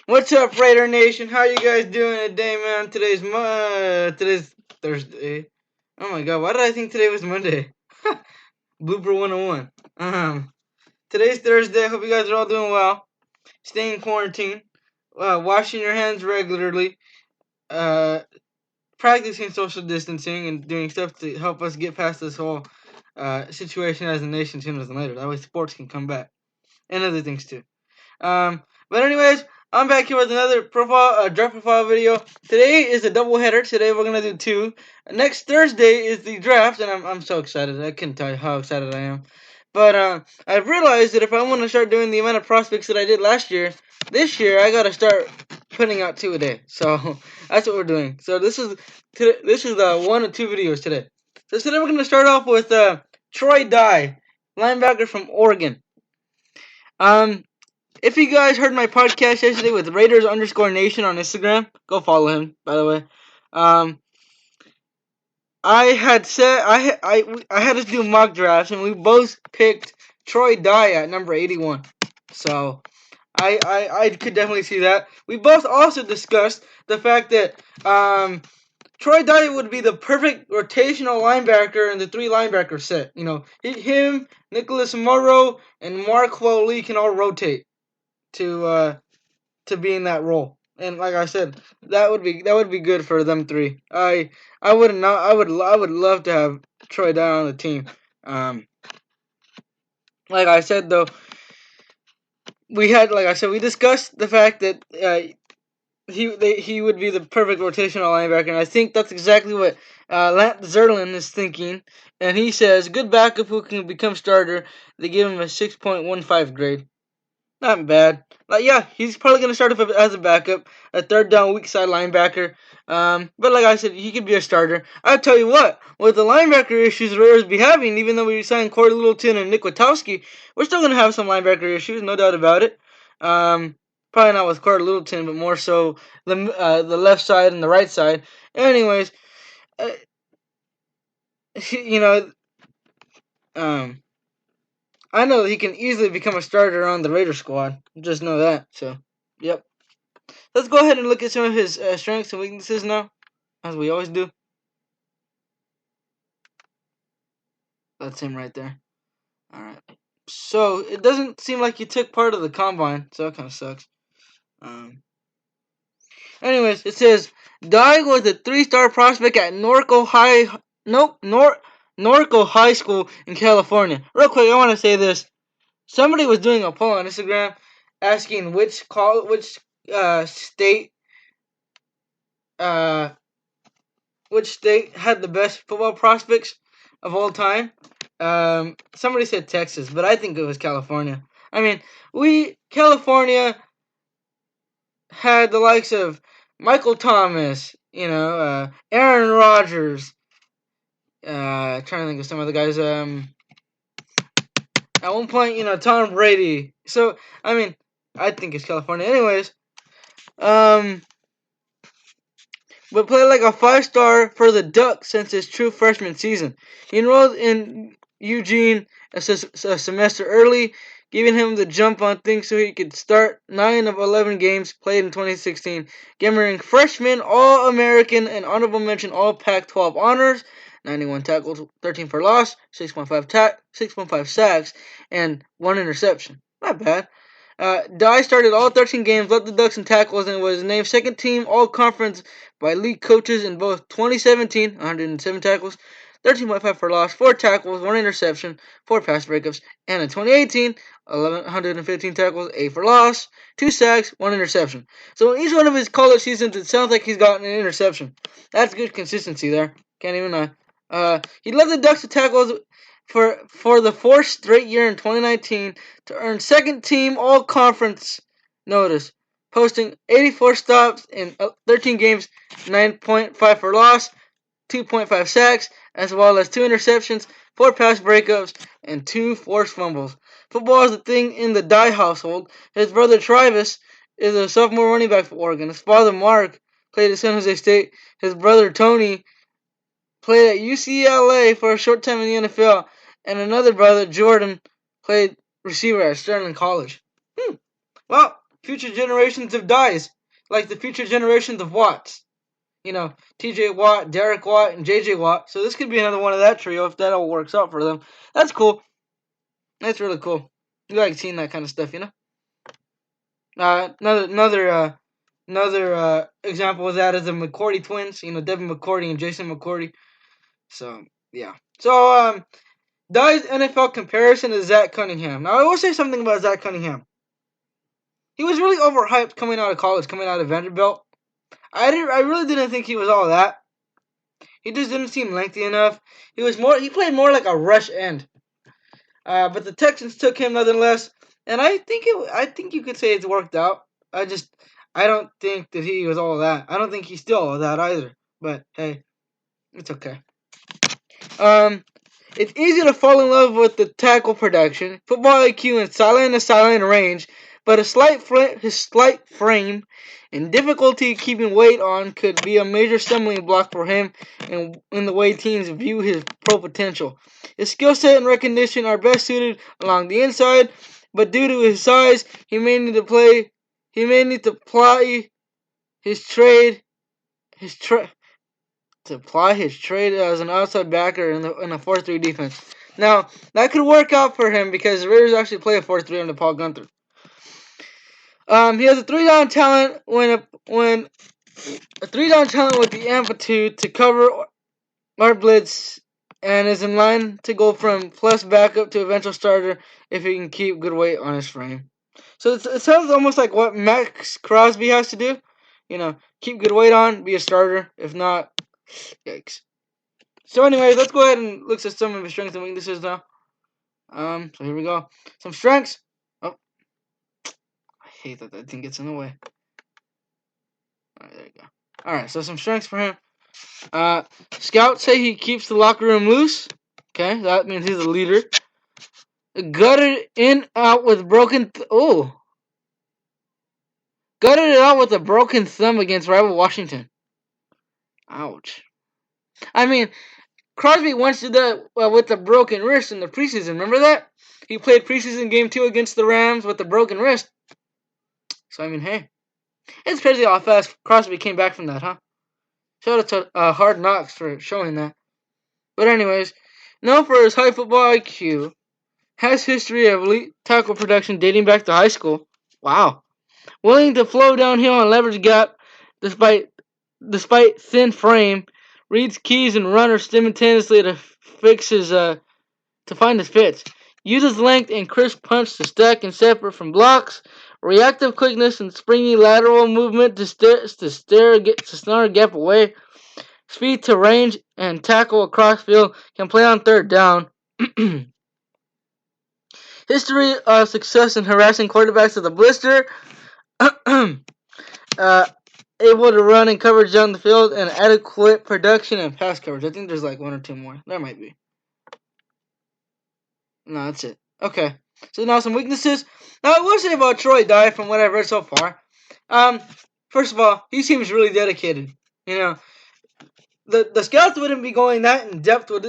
What's up, Raidernation? How you guys doing today, man? Today's Thursday. Oh my god, why did I think today was Monday? Blooper 101. Today's Thursday. Hope you guys are all doing well. Staying in quarantine. Washing your hands regularly. Uh, Practicing social distancing and doing stuff to help us get past this whole situation as a nation sooner than later. That way sports can come back. And other things too. But anyways, I'm back here with another draft profile video. Today is a double header. Today we're gonna do two. Next Thursday is the draft, and I'm so excited. I couldn't tell you how excited I am. But I've realized that if I want to start doing the amount of prospects that I did last year, this year I gotta start putting out 2 a day. So that's what we're doing. So this is one of 2 videos today. So today we're gonna start off with Troy Dye, linebacker from Oregon. If you guys heard my podcast yesterday with Raiders_Nation on Instagram, go follow him. By the way, I had said I had us do mock drafts, and we both picked Troy Dye at number 81. So I could definitely see that. We both also discussed the fact that Troy Dye would be the perfect rotational linebacker in the 3 linebacker set. You know, him, Nicholas Morrow, and Marquel Lee can all rotate to be in that role. And like I said, that would be good for them 3. I would love to have Troy Dye on the team. Like I said though, we discussed the fact that he would be the perfect rotational linebacker, and I think that's exactly what Lance Zerlin is thinking. And he says, good backup who can become starter. They give him a 6.15 grade. Not bad. Yeah, he's probably going to start as a backup, a third down weak side linebacker. But like I said, he could be a starter. I'll tell you what, with the linebacker issues the Raiders be having, even though we signed Corey Littleton and Nick Witowski, we're still going to have some linebacker issues, no doubt about it. Probably not with Corey Littleton, but more so the left side and the right side. Anyways, you know, I know that he can easily become a starter on the Raider squad. Just know that. So, yep. Let's go ahead and look at some of his strengths and weaknesses now, as we always do. That's him right there. Alright. So, it doesn't seem like he took part of the combine, so that kind of sucks. Anyways, it says, Dye was a 3-star prospect at Norco High School in California. Real quick, I want to say this. Somebody was doing a poll on Instagram asking which state had the best football prospects of all time. Somebody said Texas, but I think it was California. I mean, California had the likes of Michael Thomas, Aaron Rodgers. Trying to think of some of the guys. At one point, Tom Brady. So, I mean, I think it's California. Anyways, but played like a 5-star for the Ducks since his true freshman season. He enrolled in Eugene a semester early, giving him the jump on things so he could start 9 of 11 games played in 2016, gathering freshman All-American and honorable mention All-Pac-12 honors, 91 tackles, 13 for loss, 6.5 sacks, and 1 interception. Not bad. Dye started all 13 games, led the Ducks in tackles, and was named second team all-conference by league coaches in both 2017, 107 tackles, 13.5 for loss, 4 tackles, 1 interception, 4 pass breakups, and in 2018, 115 tackles, 8 for loss, 2 sacks, 1 interception. So in each one of his college seasons, it sounds like he's gotten an interception. That's good consistency there. Can't even lie. He led the Ducks to tackles for the 4th straight year in 2019 to earn second team all-conference notice, posting 84 stops in 13 games, 9.5 for loss, 2.5 sacks, as well as 2 interceptions, 4 pass breakups, and 2 forced fumbles. Football is a thing in the Dye household. His brother Travis is a sophomore running back for Oregon. His father Mark played at San Jose State. His brother Tony played at UCLA for a short time in the NFL, and another brother, Jordan, played receiver at Sterling College. Well, future generations of Dyes, like the future generations of Watts. T.J. Watt, Derek Watt, and J.J. Watt. So this could be another one of that trio if that all works out for them. That's cool. That's really cool. You like seeing that kind of stuff. Another example of that is the McCourty twins. Devin McCourty and Jason McCourty. So yeah. So Dye's NFL comparison is Zach Cunningham. Now I will say something about Zach Cunningham. He was really overhyped coming out of college, coming out of Vanderbilt. I really didn't think he was all that. He just didn't seem lengthy enough. He played more like a rush end. But the Texans took him nonetheless, and I think you could say it's worked out. I don't think that he was all that. I don't think he's still all that either. But hey, it's okay. It's easy to fall in love with the tackle production, football IQ, and sideline range, but his slight frame and difficulty keeping weight on could be a major stumbling block for him in the way teams view his pro potential. His skill set and recognition are best suited along the inside, but due to his size, he may need to apply his trade as an outside backer in a 4-3 defense. Now, that could work out for him because the Raiders actually play a 4-3 under Paul Guenther. He has a 3-down talent with the amplitude to cover our blitz and is in line to go from plus backup to eventual starter if he can keep good weight on his frame. So it sounds almost like what Max Crosby has to do. Keep good weight on, be a starter. If not, yikes. So anyways, let's go ahead and look at some of his strengths and weaknesses now. So here we go. Some strengths. Oh, I hate that thing gets in the way. Alright, there you go. Alright, so some strengths for him. Scouts say he keeps the locker room loose. Okay, that means he's a leader. Gutted it out with a broken thumb against rival Washington. Ouch. I mean, Crosby once did that with a broken wrist in the preseason. Remember that? He played preseason game 2 against the Rams with a broken wrist. So, I mean, hey. It's crazy how fast Crosby came back from that, huh? Shout out to Hard Knocks for showing that. But anyways, known for his high football IQ, has history of elite tackle production dating back to high school. Wow. Willing to flow downhill and leverage gap despite thin frame, reads keys and runners simultaneously to find his fits. Uses length and crisp punch to stack and separate from blocks. Reactive quickness and springy lateral movement to snare a gap away. Speed to range and tackle across field. Can play on third down. History of success in harassing quarterbacks with a blister. Able to run in coverage down the field and adequate production and pass coverage. I think there's like one or two more. There might be. No, that's it. Okay. So now some weaknesses. Now I will say about Troy Dye from what I've read so far. First of all, he seems really dedicated. The scouts wouldn't be going that in depth with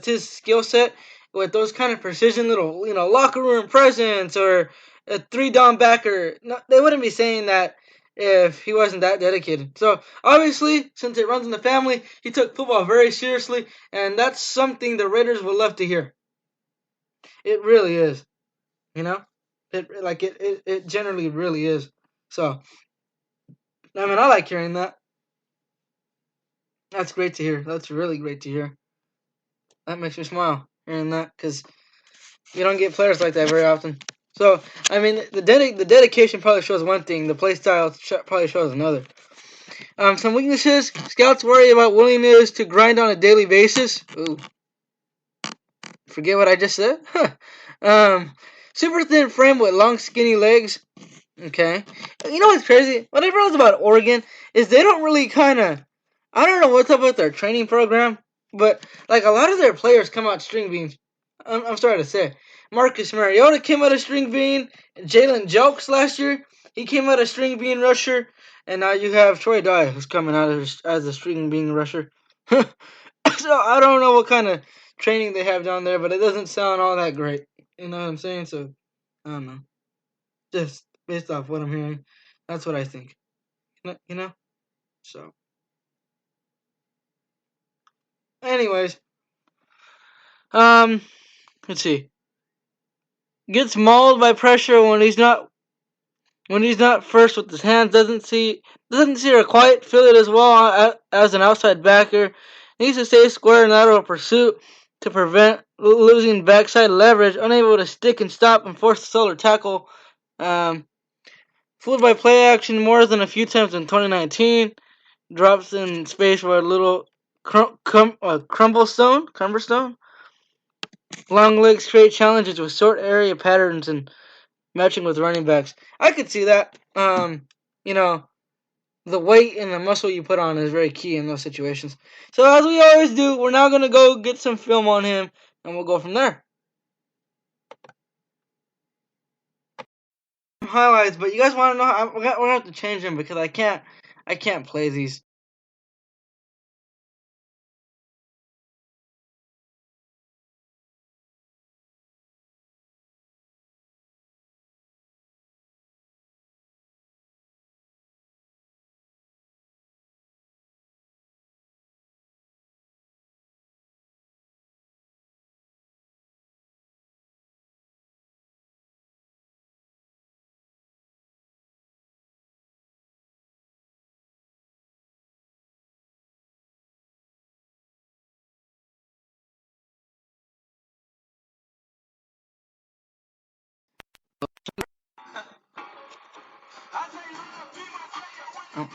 his skill set, with those kind of precision little locker room presence or a 3-down backer. No, they wouldn't be saying that if he wasn't that dedicated. So obviously, since it runs in the family, he took football very seriously, and that's something the Raiders would love to hear. It really is, It generally really is. So, I mean, I like hearing that. That's great to hear. That's really great to hear. That makes me smile hearing that because you don't get players like that very often. So, I mean, the dedication probably shows one thing. The play style probably shows another. Some weaknesses. Scouts worry about willingness to grind on a daily basis. Ooh. Forget what I just said? Super thin frame with long, skinny legs. Okay. You know what's crazy? What I realized about Oregon is they don't really I don't know what's up with their training program, but like a lot of their players come out string beans. I'm sorry to say. Marcus Mariota came out of string bean. Jalen Jokes last year, he came out of string bean rusher. And now you have Troy Dye, who's coming out as a string bean rusher. So I don't know what kind of training they have down there, but it doesn't sound all that great. You know what I'm saying? So I don't know. Just based off what I'm hearing. That's what I think. So, anyways, um, let's see. Gets mauled by pressure when he's not first with his hands. Doesn't see or quite feel it as well as an outside backer. Needs to stay square in lateral pursuit to prevent losing backside leverage. Unable to stick and stop and force the solar tackle. Um, Fooled by play action more than a few times in 2019. Drops in space for a little crumblestone. Long legs create challenges with short area patterns and matching with running backs. I could see that. You know, the weight and the muscle you put on is very key in those situations. So as we always do, we're now gonna go get some film on him, and we'll go from there. Highlights, but you guys want to know? We're gonna have to change them because I can't play these. Oh.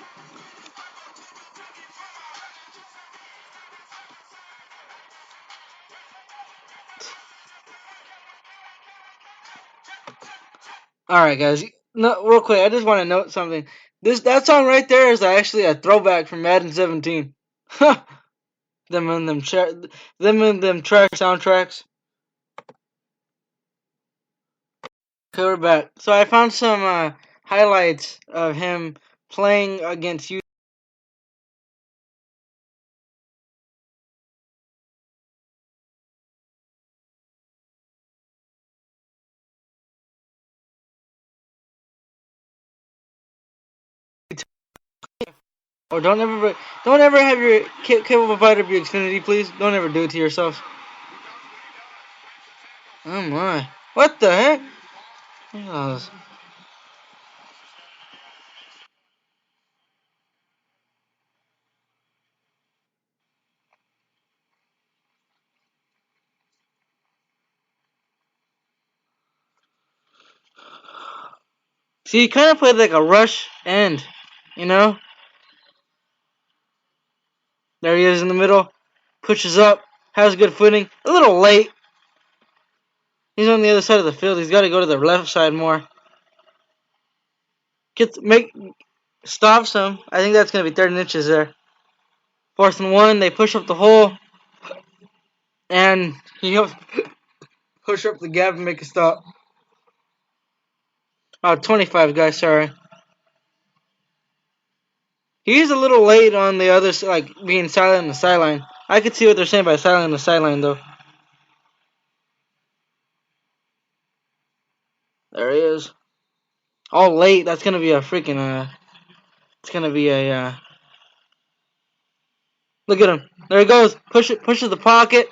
All right, guys. No, real quick, I just want to note something. That song right there is actually a throwback from Madden 17. them and them trash soundtracks. Okay, we're back. So I found some highlights of him playing against you. Or don't ever have your cable provider be Xfinity, please. Don't ever do it to yourself. Oh my! What the heck? Yes. See, he kind of played like a rush end, you know. There he is in the middle, pushes up, has good footing. A little late. He's on the other side of the field. He's got to go to the left side more. Stops him. I think that's gonna be 30 inches there. 4th and 1. They push up the hole, and he helps push up the gap and make a stop. Oh, 25, guys. Sorry. He's a little late on the other, like being silent on the sideline. I could see what they're saying by silent on the sideline, though. There he is. All late. That's gonna be a freaking. It's gonna be a. Look at him. There he goes. Pushes the pocket.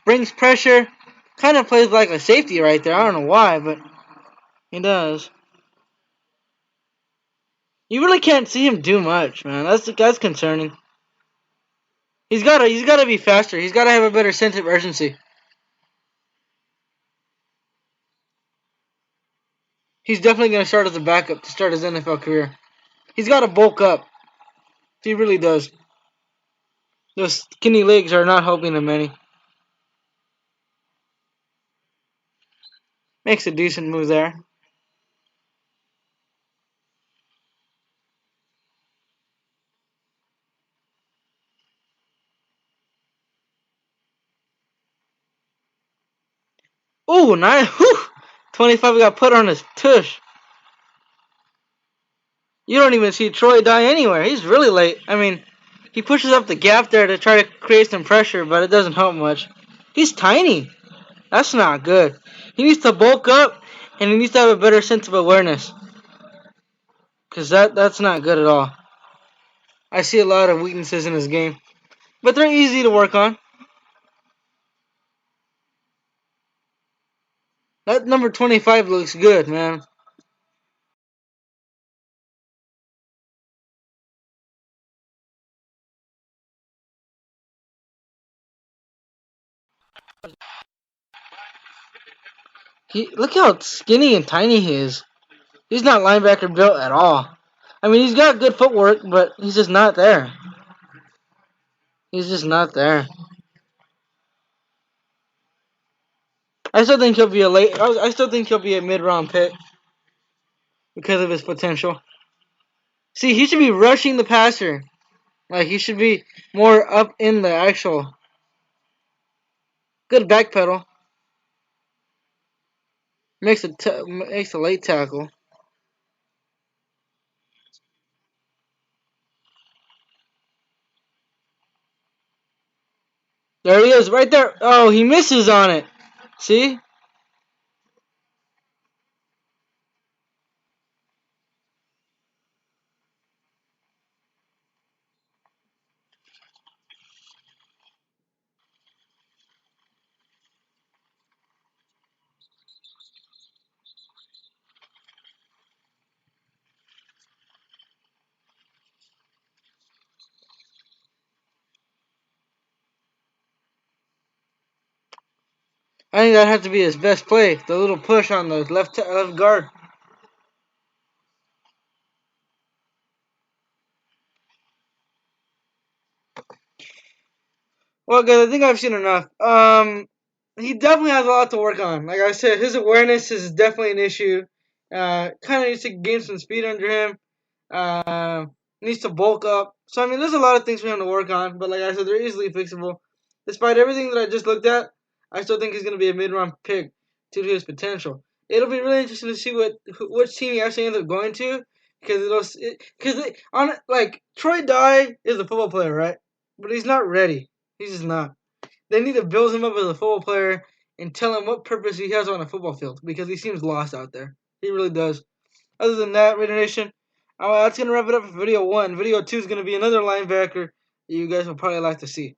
Brings pressure. Kind of plays like a safety right there. I don't know why, but he does. You really can't see him do much, man. That's concerning. He's gotta be faster. He's gotta have a better sense of urgency. He's definitely gonna start as a backup to start his NFL career. He's gotta bulk up. He really does. Those skinny legs are not helping him any. Makes a decent move there. Ooh, nice. Whew. 25 got put on his tush. You don't even see Troy die anywhere. He's really late. I mean, he pushes up the gap there to try to create some pressure, but it doesn't help much. He's tiny. That's not good. He needs to bulk up And he needs to have a better sense of awareness. Because that's not good at all. I see a lot of weaknesses in his game. But they're easy to work on. That number 25 looks good, man. Look how skinny and tiny he is. He's not linebacker built at all. I mean, he's got good footwork, but he's just not there. He's just not there. I still think he'll be a late. I still think he'll be a mid-round pick because of his potential. See, he should be rushing the passer. Like he should be more up in the actual. Good back pedal. Makes a late tackle. There he is, right there. Oh, he misses on it. See? I think that has to be his best play. The little push on the left guard. Well, guys, I think I've seen enough. He definitely has a lot to work on. Like I said, his awareness is definitely an issue. Kind of needs to gain some speed under him. Needs to bulk up. So I mean, there's a lot of things for him to work on. But like I said, they're easily fixable. Despite everything that I just looked at, I still think he's going to be a mid-round pick due to his potential. It'll be really interesting to see which team he actually ends up going to on like Troy Dye is a football player, right? But he's not ready. He's just not. They need to build him up as a football player and tell him what purpose he has on a football field because he seems lost out there. He really does. Other than that, Raidernation, that's going to wrap it up for video 1. Video 2 is going to be another linebacker that you guys will probably like to see.